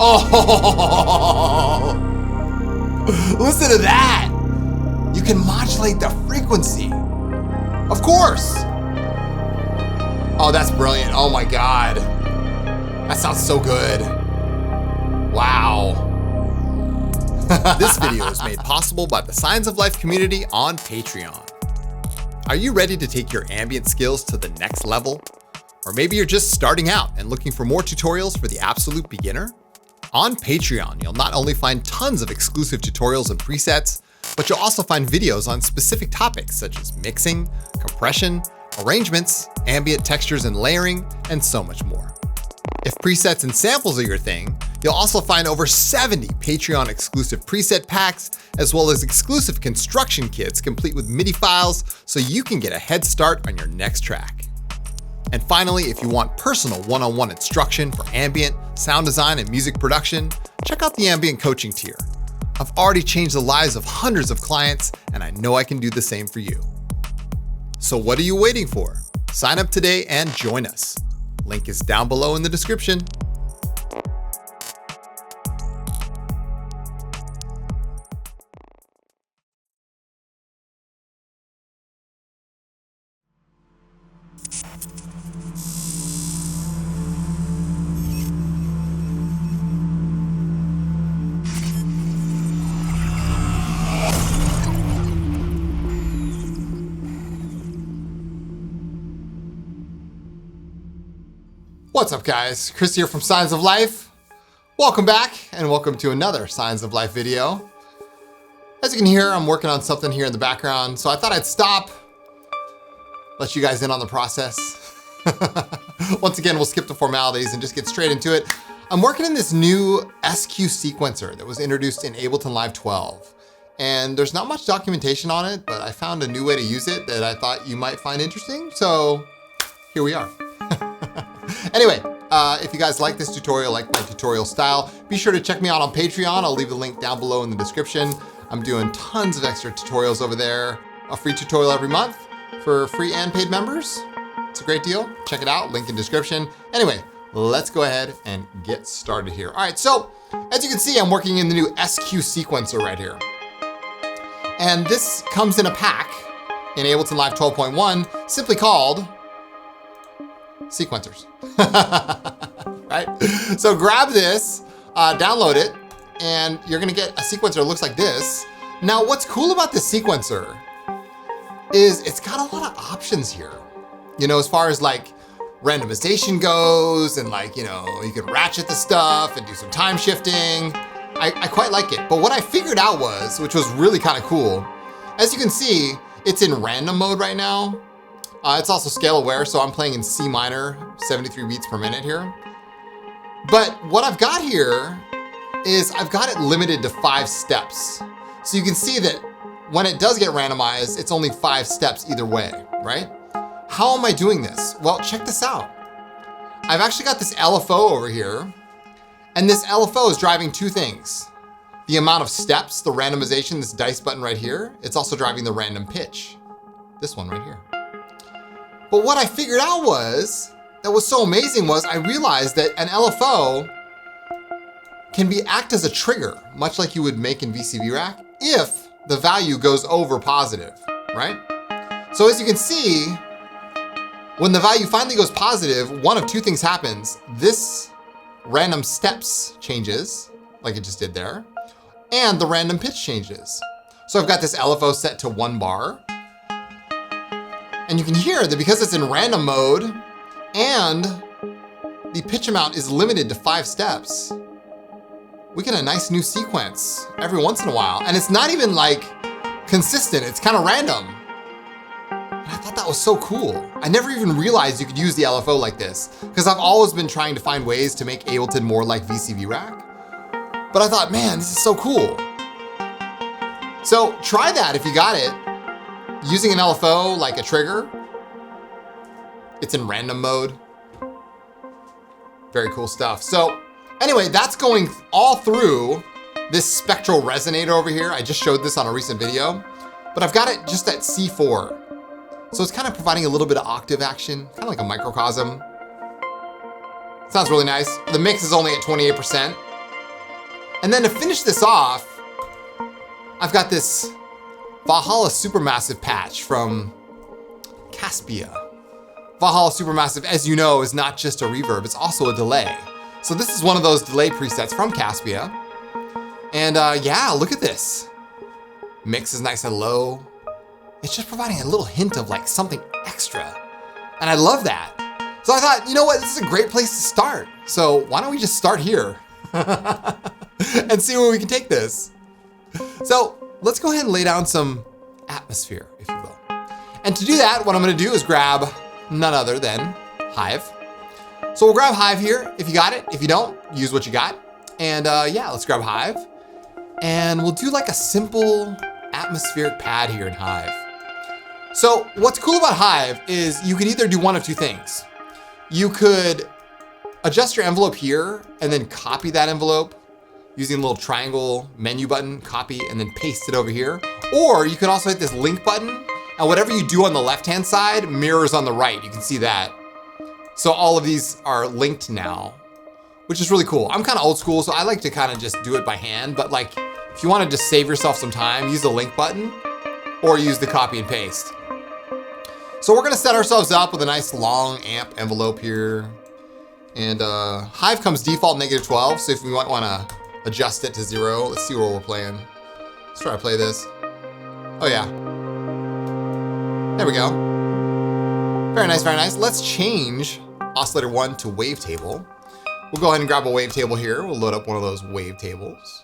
Oh, listen to that. You can modulate the frequency. Of course. Oh, that's brilliant. Oh my God. That sounds so good. Wow. This video is made possible by the Signs of Life community on Patreon. Are you ready to take your ambient skills to the next level? Or maybe you're just starting out and looking for more tutorials for the absolute beginner? On Patreon, you'll not only find tons of exclusive tutorials and presets, but you'll also find videos on specific topics such as mixing, compression, arrangements, ambient textures and layering, and so much more. If presets and samples are your thing, you'll also find over 70 Patreon exclusive preset packs, as well as exclusive construction kits complete with MIDI files so you can get a head start on your next track. And finally, if you want personal one-on-one instruction for ambient, sound design, and music production, check out the Ambient coaching tier. I've already changed the lives of hundreds of clients, and I know I can do the same for you. So what are you waiting for? Sign up today and join us. Link is down below in the description. What's up guys, Chris here from Signs of Life. Welcome back and welcome to another Signs of Life video. As you can hear, I'm working on something here in the background, so I thought I'd stop, let you guys in on the process. Once again, we'll skip the formalities and just get straight into it. I'm working in this new SQ sequencer that was introduced in Ableton Live 12. And there's not much documentation on it, but I found a new way to use it that I thought you might find interesting, so here we are. Anyway, if you guys like this tutorial, like my tutorial style, be sure to check me out on Patreon. I'll leave the link down below in the description. I'm doing tons of extra tutorials over there. A free tutorial every month for free and paid members. It's a great deal. Check it out, link in description. Anyway, let's go ahead and get started here. All right, so as you can see, I'm working in the new SQ sequencer right here. And this comes in a pack in Ableton Live 12.1, simply called sequencers. Right? So grab this, download it, and you're gonna get a sequencer that looks like this. Now, what's cool about this sequencer is it's got a lot of options here. You know, as far as like randomization goes, and like, you know, you can ratchet the stuff and do some time shifting. I quite like it. But what I figured out was, which was really kind of cool, as you can see, it's in random mode right now. It's also scale aware, so I'm playing in C minor, 73 beats per minute here. But what I've got here is I've got it limited to 5 steps. So you can see that when it does get randomized, it's only 5 steps either way, right? How am I doing this? Well, check this out. I've actually got this LFO over here, and this LFO is driving 2 things. The amount of steps, the randomization, this dice button right here, it's also driving the random pitch, this one right here. But what I figured out that was so amazing was I realized that an LFO can act as a trigger, much like you would make in VCV Rack, if the value goes over positive, right? So as you can see, when the value finally goes positive, one of 2 things happens. This random steps changes, like it just did there, and the random pitch changes. So I've got this LFO set to 1 bar, and you can hear that because it's in random mode and the pitch amount is limited to 5 steps, we get a nice new sequence every once in a while. And it's not even like consistent, it's kind of random. And I thought that was so cool. I never even realized you could use the LFO like this, because I've always been trying to find ways to make Ableton more like VCV Rack. But I thought, man, this is so cool. So try that if you got it. Using an LFO like a trigger. It's in random mode. Very cool stuff. So anyway, that's going all through this spectral resonator over here. I just showed this on a recent video, but I've got it just at C4. So it's kind of providing a little bit of octave action, kind of like a microcosm. Sounds really nice. The mix is only at 28%. And then to finish this off, I've got this Valhalla Supermassive patch from Caspia. Valhalla Supermassive, as you know, is not just a reverb, it's also a delay. So this is one of those delay presets from Caspia. And yeah, look at this. Mix is nice and low. It's just providing a little hint of like something extra. And I love that. So I thought, you know what, this is a great place to start. So why don't we just start here and see where we can take this. So let's go ahead and lay down some atmosphere, if you will. And to do that, what I'm gonna do is grab none other than Hive. So we'll grab Hive here, if you got it. If you don't, use what you got. And yeah, let's grab Hive. And we'll do like a simple atmospheric pad here in Hive. So what's cool about Hive is you could either do one of two things. You could adjust your envelope here and then copy that envelope using the little triangle menu button, copy, and then paste it over here. Or you can also hit this link button, and whatever you do on the left-hand side mirrors on the right. You can see that. So all of these are linked now, which is really cool. I'm kind of old school, so I like to kind of just do it by hand, but like, if you want to just save yourself some time, use the link button or use the copy and paste. So we're gonna set ourselves up with a nice long amp envelope here. And Hive comes default -12, so if we might wanna adjust it to 0, let's see where we're playing. Let's try to play this. Oh yeah. There we go. Very nice, very nice. Let's change oscillator 1 to wavetable. We'll go ahead and grab a wavetable here. We'll load up one of those wavetables.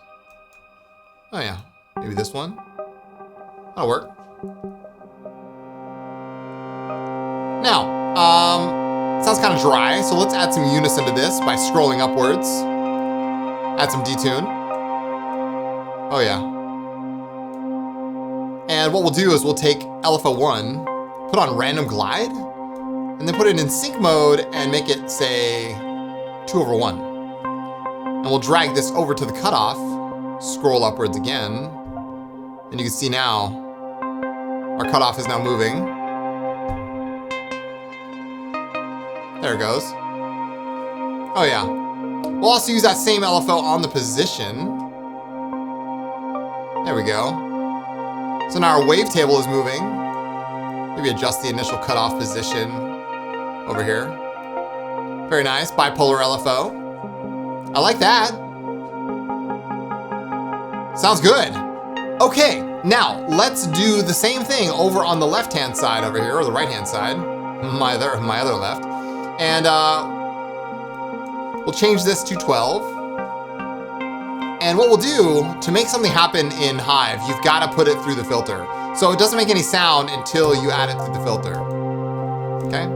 Oh yeah, maybe this one. That'll work. Now, sounds kind of dry, so let's add some unison to this by scrolling upwards. Add some detune. Oh yeah. And what we'll do is we'll take LFO1, put on random glide, and then put it in sync mode and make it say 2/1. And we'll drag this over to the cutoff, scroll upwards again, and you can see now our cutoff is now moving. There it goes. Oh yeah. We'll also use that same LFO on the position. There we go. So now our wavetable is moving. Maybe adjust the initial cutoff position over here. Very nice, bipolar LFO. I like that. Sounds good. Okay, now let's do the same thing over on the left-hand side over here, or the right-hand side, my other left. And we'll change this to 12. And what we'll do, to make something happen in Hive, you've got to put it through the filter. So it doesn't make any sound until you add it through the filter. Okay?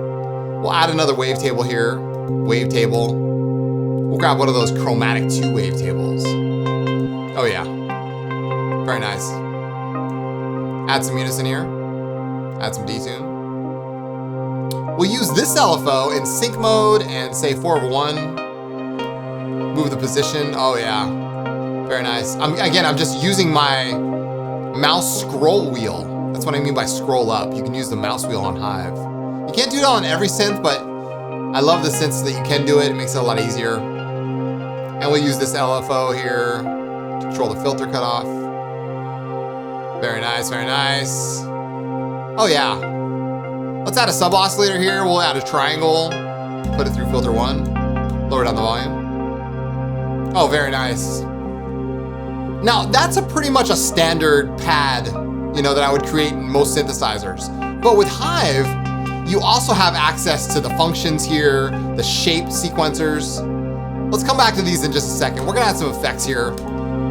We'll add another wavetable here. Wavetable. We'll grab one of those chromatic 2 wavetables. Oh yeah. Very nice. Add some unison here. Add some detune. We'll use this LFO in sync mode and say 4/1. Move the position. Oh yeah. Very nice. I'm just using my mouse scroll wheel. That's what I mean by scroll up. You can use the mouse wheel on Hive. You can't do it on every synth, but I love the synths that you can do it. It makes it a lot easier. And we'll use this LFO here to control the filter cutoff. Very nice, very nice. Oh yeah. Let's add a sub oscillator here. We'll add a triangle, put it through filter 1, lower down the volume. Oh, very nice. Now that's pretty much a standard pad, you know, that I would create in most synthesizers. But with Hive, you also have access to the functions here, the shape sequencers. Let's come back to these in just a second. We're gonna add some effects here.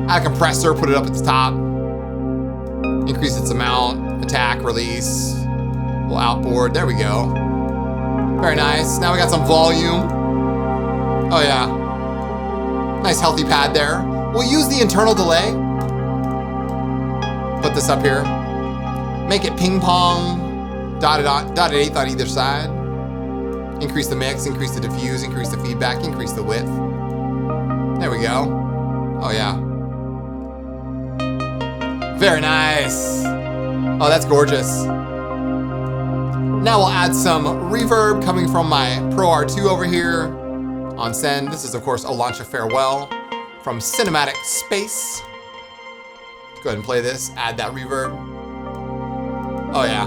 Add a compressor, put it up at the top. Increase its amount, attack, release. We'll outboard, there we go. Very nice, now we got some volume. Oh yeah. Nice healthy pad there. We'll use the internal delay. Put this up here. Make it ping pong, dotted eighth on either side. Increase the mix, increase the diffuse, increase the feedback, increase the width. There we go. Oh yeah. Very nice. Oh, that's gorgeous. Now we'll add some reverb coming from my Pro R2 over here on send. This is of course Olancha Farewell. from Cinematic Space. Let's go ahead and play this, add that reverb. Oh yeah.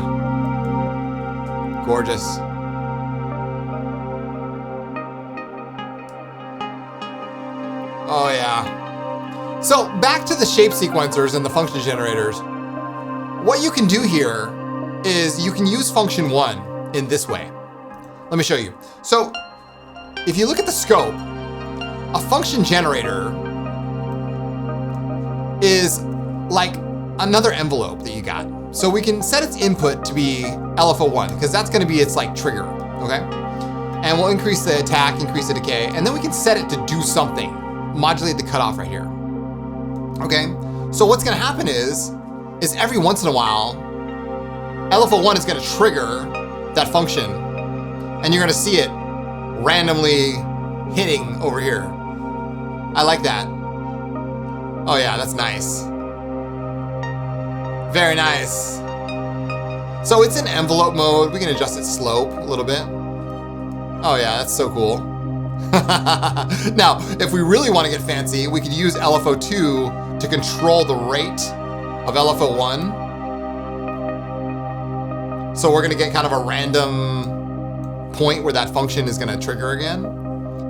Gorgeous. Oh yeah. So back to the shape sequencers and the function generators. What you can do here is you can use function 1 in this way. Let me show you. So if you look at the scope, a function generator is like another envelope that you got. So we can set its input to be LFO1 because that's going to be its like trigger, okay? And we'll increase the attack, increase the decay, and then we can set it to do something, modulate the cutoff right here, okay? So what's going to happen is every once in a while, LFO1 is going to trigger that function, and you're going to see it randomly hitting over here. I like that. Oh yeah, that's nice. Very nice. So it's in envelope mode. We can adjust its slope a little bit. Oh yeah, that's so cool. Now, if we really want to get fancy, we could use LFO2 to control the rate of LFO1. So we're gonna get kind of a random point where that function is gonna trigger again.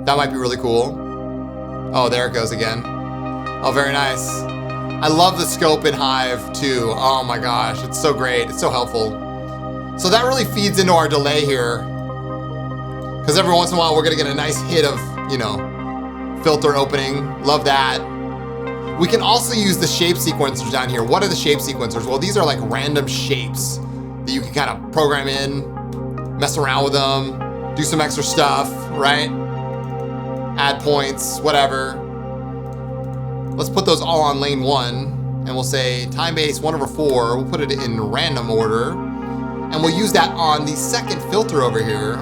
That might be really cool. Oh, there it goes again. Oh, very nice. I love the scope in Hive too. Oh my gosh, it's so great. It's so helpful. So that really feeds into our delay here. Because every once in a while, we're gonna get a nice hit of, you know, filter opening. Love that. We can also use the shape sequencers down here. What are the shape sequencers? Well, these are like random shapes that you can kind of program in, mess around with them, do some extra stuff, right? Add points, whatever. Let's put those all on lane 1, and we'll say time base 1/4. We'll put it in random order, and we'll use that on the second filter over here.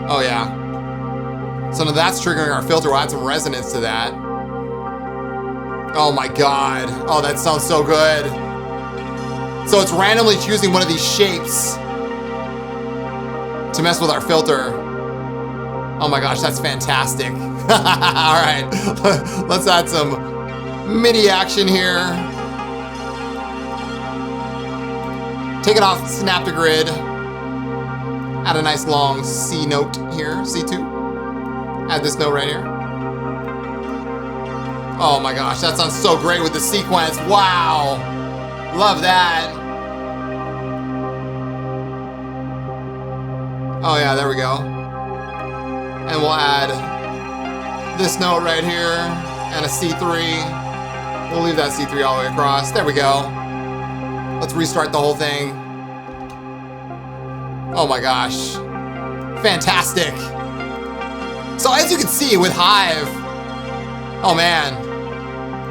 Oh yeah. So now that's triggering our filter. We'll add some resonance to that. Oh my God. Oh, that sounds so good. So it's randomly choosing one of these shapes to mess with our filter. Oh my gosh, that's fantastic. All right, let's add some MIDI action here. Take it off, snap to grid. Add a nice long C note here, C2. Add this note right here. Oh my gosh, that sounds so great with the sequence. Wow, love that. Oh yeah, there we go. And we'll add this note right here and a C3. We'll leave that C3 all the way across. There we go. Let's restart the whole thing. Oh my gosh. Fantastic. So as you can see with Hive, oh man,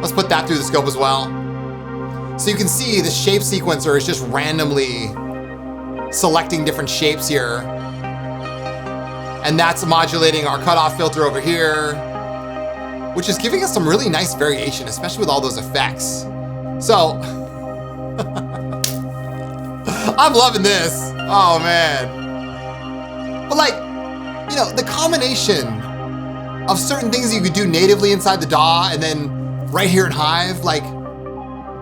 let's put that through the scope as well. So you can see the shape sequencer is just randomly selecting different shapes here. And that's modulating our cutoff filter over here, which is giving us some really nice variation, especially with all those effects. So, I'm loving this. Oh man. But like, you know, the combination of certain things you could do natively inside the DAW and then right here in Hive, like,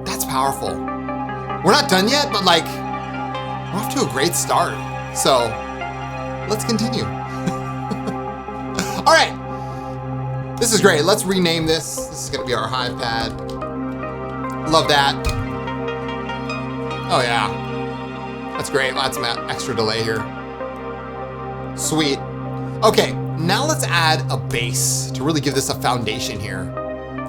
that's powerful. We're not done yet, but like, we're off to a great start. So, let's continue. All right, this is great. Let's rename this. This is gonna be our Hive pad. Love that. Oh yeah, that's great. We'll add some extra delay here. Sweet. Okay, now let's add a bass to really give this a foundation here.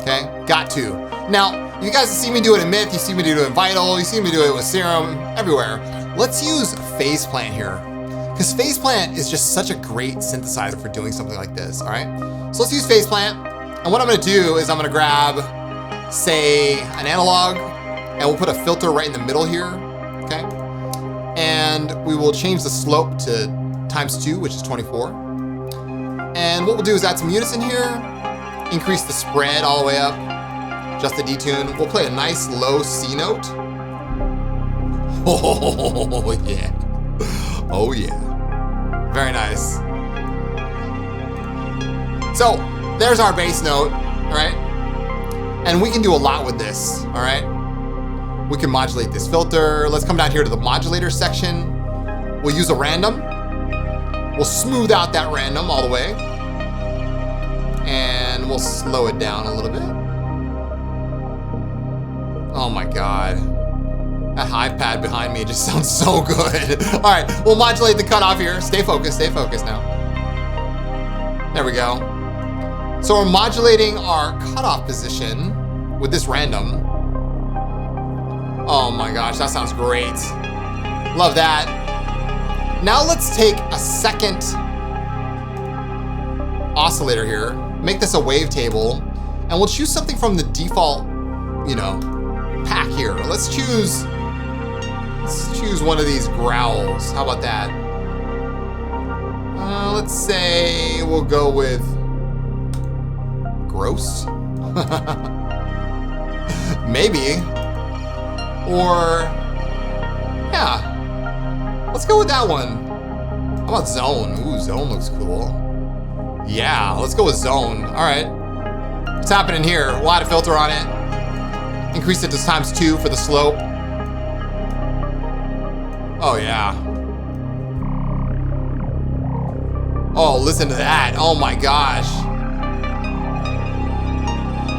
Okay, got to. Now, you guys have seen me do it in Myth, you see me do it in Vital, you see me do it with Serum, everywhere. Let's use Phase Plant here. Because Phase Plant is just such a great synthesizer for doing something like this, all right? So let's use Phase Plant. And what I'm gonna do is I'm gonna grab, say, an analog, and we'll put a filter right in the middle here, okay? And we will change the slope to ×2, which is 24. And what we'll do is add some unison here, increase the spread all the way up, adjust the detune. We'll play a nice low C note. Oh yeah. Oh yeah. Very nice. So there's our bass note, all right? And we can do a lot with this, all right? We can modulate this filter. Let's come down here to the modulator section. We'll use a random. We'll smooth out that random all the way. And we'll slow it down a little bit. Oh my God. That Hive pad behind me just sounds so good. All right, we'll modulate the cutoff here. Stay focused now. There we go. So we're modulating our cutoff position with this random. Oh my gosh, that sounds great. Love that. Now let's take a second oscillator here, make this a wavetable, and we'll choose something from the default, you know, pack here. Let's choose one of these growls. How about that? Let's say we'll go with gross. Maybe. Or, yeah, let's go with that one. How about zone? Ooh, zone looks cool. Yeah, let's go with zone. All right. What's happening here? We'll add a filter on it. Increase it to ×2 for the slope. Oh, yeah. Oh, listen to that. Oh my gosh.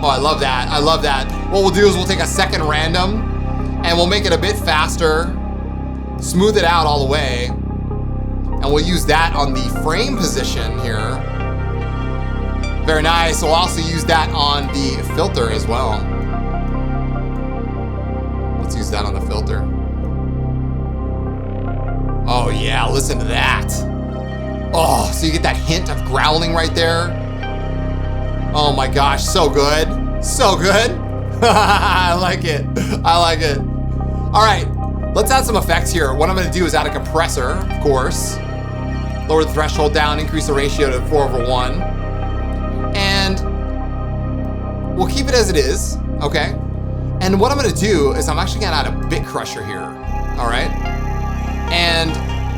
Oh, I love that. I love that. What we'll do is we'll take a second random and we'll make it a bit faster, smooth it out all the way, and we'll use that on the frame position here. Very nice. We'll also use that on the filter as well. Let's use that on the filter. Oh yeah, listen to that. Oh, so you get that hint of growling right there. Oh my gosh, so good. So good. I like it. I like it. All right, let's add some effects here. What I'm gonna do is add a compressor, of course. Lower the threshold down, increase the ratio to 4/1. And we'll keep it as it is, okay? And what I'm gonna do is I'm actually gonna add a bit crusher here, all right? And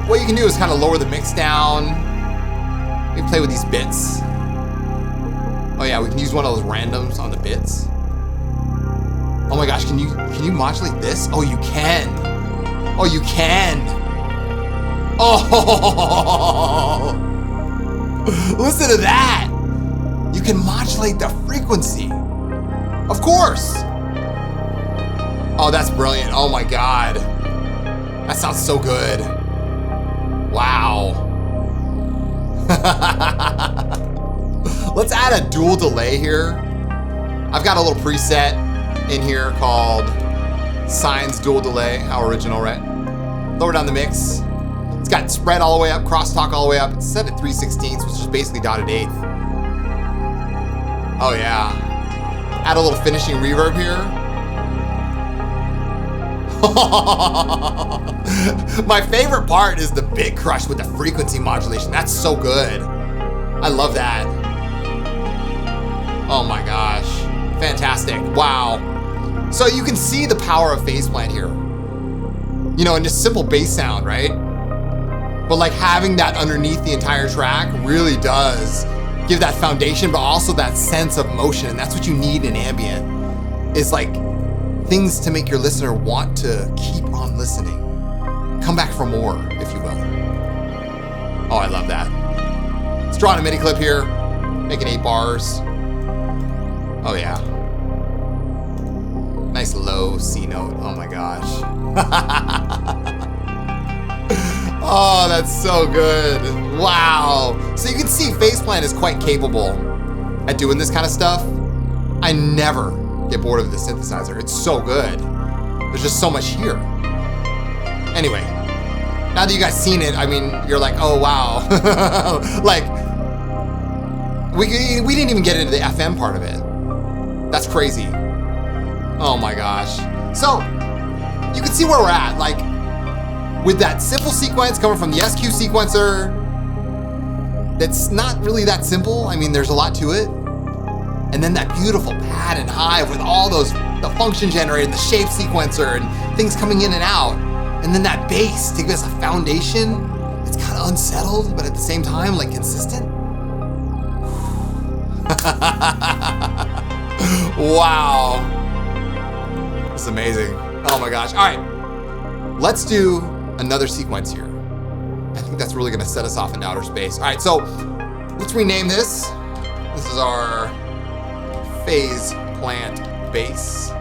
what you can do is kind of lower the mix down. We play with these bits. Oh yeah, we can use one of those randoms on the bits. Oh my gosh, can you modulate this? Oh, you can. Oh, you can. Oh, listen to that. You can modulate the frequency. Of course. Oh, that's brilliant. Oh my God. That sounds so good. Wow. Let's add a dual delay here. I've got a little preset in here called Cyan's dual delay. How original, right? Lower down the mix. It's got spread all the way up, crosstalk all the way up. It's set at 3/16, which is basically dotted eighth. Oh yeah. Add a little finishing reverb here. My favorite part is the bit crush with the frequency modulation. That's so good. I love that. Oh my gosh. Fantastic. Wow. So you can see the power of phase plant here. You know, and just simple bass sound, right? But like having that underneath the entire track really does give that foundation, but also that sense of motion. And that's what you need in ambient. Is like things to make your listener want to keep on listening. Come back for more, if you will. Oh, I love that. Let's draw on a MIDI clip here. Making 8 bars. Oh yeah. Nice low C note. Oh my gosh. Oh, that's so good. Wow. So you can see Faceplant is quite capable at doing this kind of stuff. I never get bored of the synthesizer. It's so good. There's just so much here. Anyway, now that you guys seen it, I mean, you're like, oh wow. Like, we didn't even get into the FM part of it. That's crazy. Oh my gosh. So, you can see where we're at. Like, with that simple sequence coming from the SQ sequencer, that's not really that simple. I mean, there's a lot to it. And then that beautiful pad and Hive with all those, the function generator, the shape sequencer, and things coming in and out. And then that bass to give us a foundation. It's kind of unsettled, but at the same time, like consistent. Wow. This is amazing. Oh my gosh. All right. Let's do another sequence here. I think that's really gonna set us off into outer space. All right, so let's rename this. This is our phase plant base.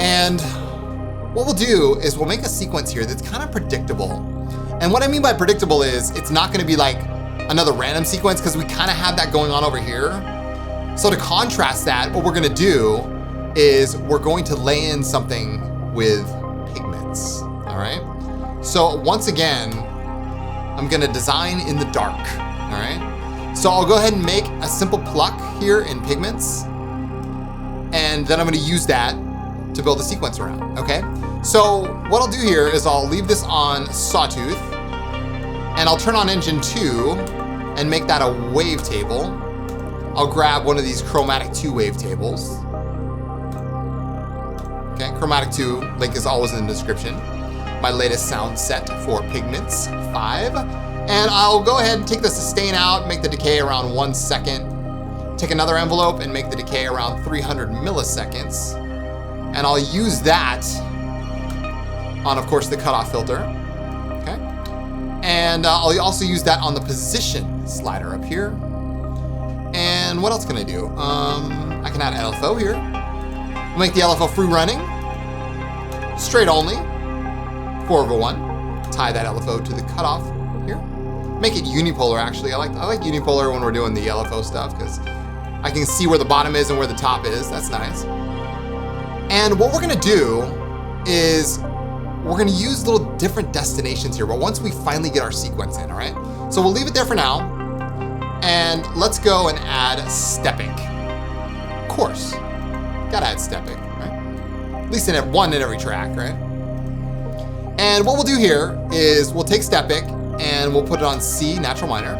And what we'll do is we'll make a sequence here that's kind of predictable. And what I mean by predictable is it's not gonna be like another random sequence because we kind of have that going on over here. So to contrast that, what we're gonna do is we're going to lay in something with pigments, all right? So once again, I'm gonna design in the dark, all right? So I'll go ahead and make a simple pluck here in pigments, and then I'm gonna use that to build a sequence around, okay? So what I'll do here is I'll leave this on Sawtooth, and I'll turn on Engine 2 and make that a wavetable. I'll grab one of these Chromatic 2 wavetables. Okay, Chromatic 2, link is always in the description. My latest sound set for Pigments 5. And I'll go ahead and take the sustain out, make the decay around 1 second. Take another envelope and make the decay around 300 milliseconds. And I'll use that on, of course, the cutoff filter. Okay. And I'll also use that on the position slider up here. And what else can I do? I can add LFO here. We'll make the LFO free running. Straight only. 4/1. Tie that LFO to the cutoff here. Make it unipolar, actually. I like unipolar when we're doing the LFO stuff because I can see where the bottom is and where the top is. That's nice. And what we're gonna do is we're gonna use little different destinations here, but once we finally get our sequence in, all right? So we'll leave it there for now. And let's go and add Stepic. Of course, gotta add Stepic, right? At least one in every track, right? And what we'll do here is we'll take Stepic and we'll put it on C, natural minor.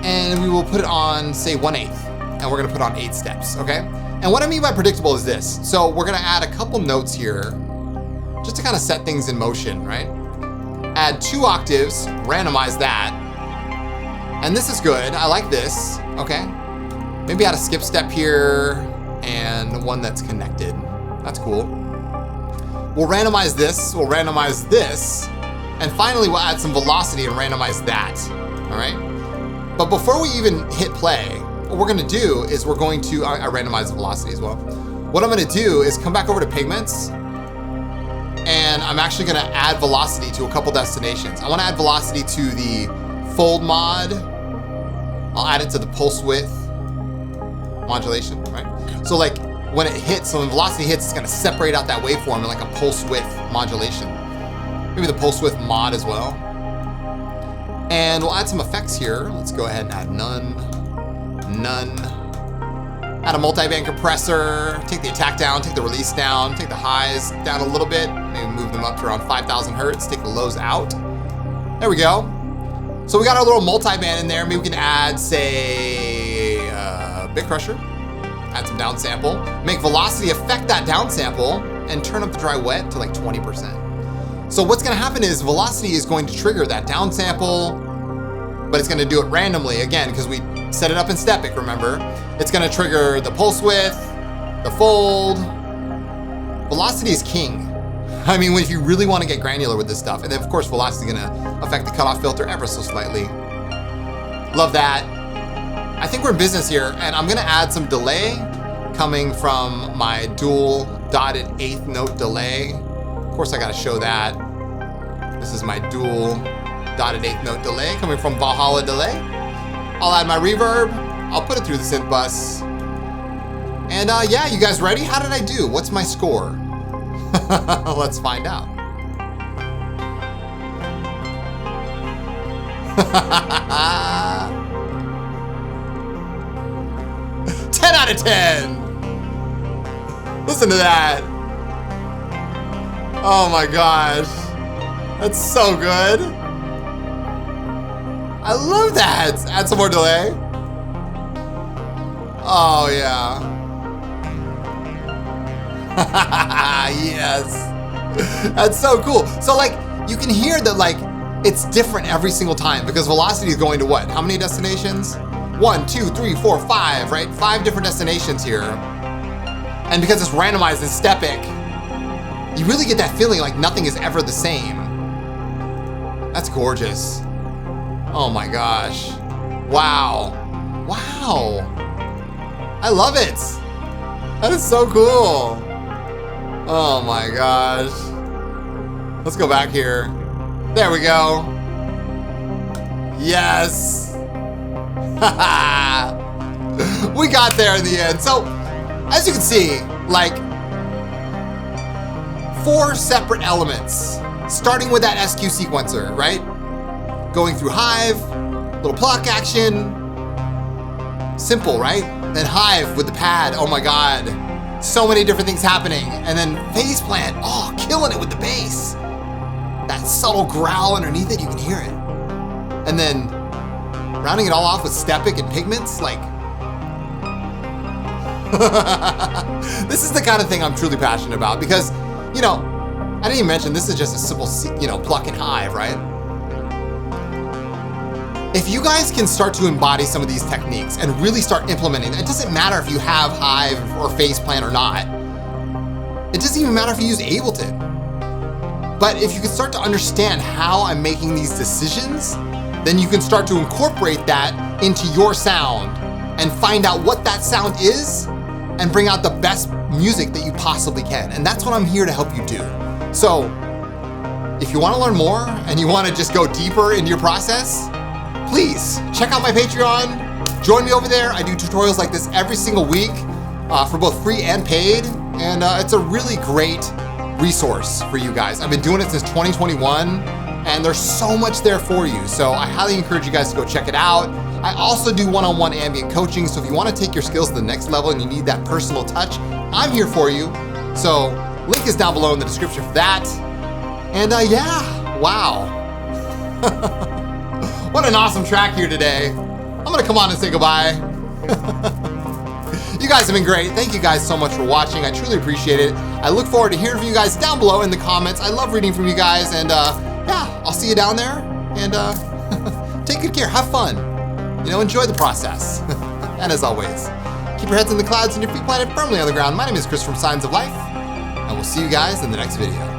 And we will put it on, say, 1/8. And we're gonna put on 8 steps, okay? And what I mean by predictable is this. So we're gonna add a couple notes here just to kind of set things in motion, right? Add 2 octaves, randomize that. And this is good, I like this, okay? Maybe add a skip step here and one that's connected. That's cool. We'll randomize this, and finally we'll add some velocity and randomize that, all right? But before we even hit play, what we're gonna do is we're going to, I randomize the velocity as well. What I'm gonna do is come back over to Pigments, and I'm actually gonna add velocity to a couple destinations. I wanna add velocity to the fold mod. I'll add it to the pulse width modulation, right? So like when it hits, so when velocity hits, it's gonna separate out that waveform in like a pulse width modulation. Maybe the pulse width mod as well. And we'll add some effects here. Let's go ahead and add none. Add a multi-band compressor, take the attack down, take the release down, take the highs down a little bit, maybe move them up to around 5,000 hertz, take the lows out. There we go. So we got our little multi-band in there. Maybe we can add, say, Bit Crusher, add some down sample, make velocity affect that down sample, and turn up the dry wet to like 20%. So what's gonna happen is velocity is going to trigger that down sample, but it's gonna do it randomly, again, because we set it up in Stepic, remember? It's gonna trigger the pulse width, the fold. Velocity is king. I mean, if you really want to get granular with this stuff. And then of course, velocity is gonna affect the cutoff filter ever so slightly. Love that. I think we're in business here, and I'm gonna add some delay coming from my dual dotted 8th note delay. Of course, I gotta show that. This is my dual dotted 8th note delay coming from Valhalla Delay. I'll add my reverb. I'll put it through the synth bus. And yeah, you guys ready? How did I do? What's my score? Let's find out. Ten out of 10. Listen to that. Oh my gosh. That's so good. I love that. Add some more delay. Oh yeah. Yes. That's so cool. So like, you can hear that like, it's different every single time because velocity is going to what? How many destinations? 1, 2, 3, 4, 5, right? 5 different destinations here. And because it's randomized in Stepic, you really get that feeling like nothing is ever the same. That's gorgeous. Oh my gosh. Wow. Wow. I love it. That is so cool. Oh my gosh. Let's go back here. There we go. Yes. We got there in the end. So, as you can see, like 4 separate elements, starting with that SQ sequencer, right? Going through Hive, little pluck action, simple, right? Then Hive with the pad, oh my God. So many different things happening. And then Phase Plant, oh, killing it with the bass. That subtle growl underneath it, you can hear it. And then rounding it all off with Stepic and Pigments, like, this is the kind of thing I'm truly passionate about because, you know, I didn't even mention this is just a simple, you know, pluck and Hive, right? If you guys can start to embody some of these techniques and really start implementing, it doesn't matter if you have Hive or Phase Plant or not. It doesn't even matter if you use Ableton. But if you can start to understand how I'm making these decisions, then you can start to incorporate that into your sound and find out what that sound is and bring out the best music that you possibly can. And that's what I'm here to help you do. So if you want to learn more and you want to just go deeper into your process, please check out my Patreon. Join me over there. I do tutorials like this every single week for both free and paid. And it's a really great resource for you guys. I've been doing it since 2021 and there's so much there for you. So I highly encourage you guys to go check it out. I also do one-on-one ambient coaching. So if you want to take your skills to the next level and you need that personal touch, I'm here for you. So link is down below in the description for that. And yeah, wow. What an awesome track here today. I'm gonna come on and say goodbye. You guys have been great. Thank you guys so much for watching. I truly appreciate it. I look forward to hearing from you guys down below in the comments. I love reading from you guys and yeah, I'll see you down there and take good care, have fun. You know, enjoy the process. And as always, keep your heads in the clouds and your feet planted firmly on the ground. My name is Chris from Signs of Life and we'll see you guys in the next video.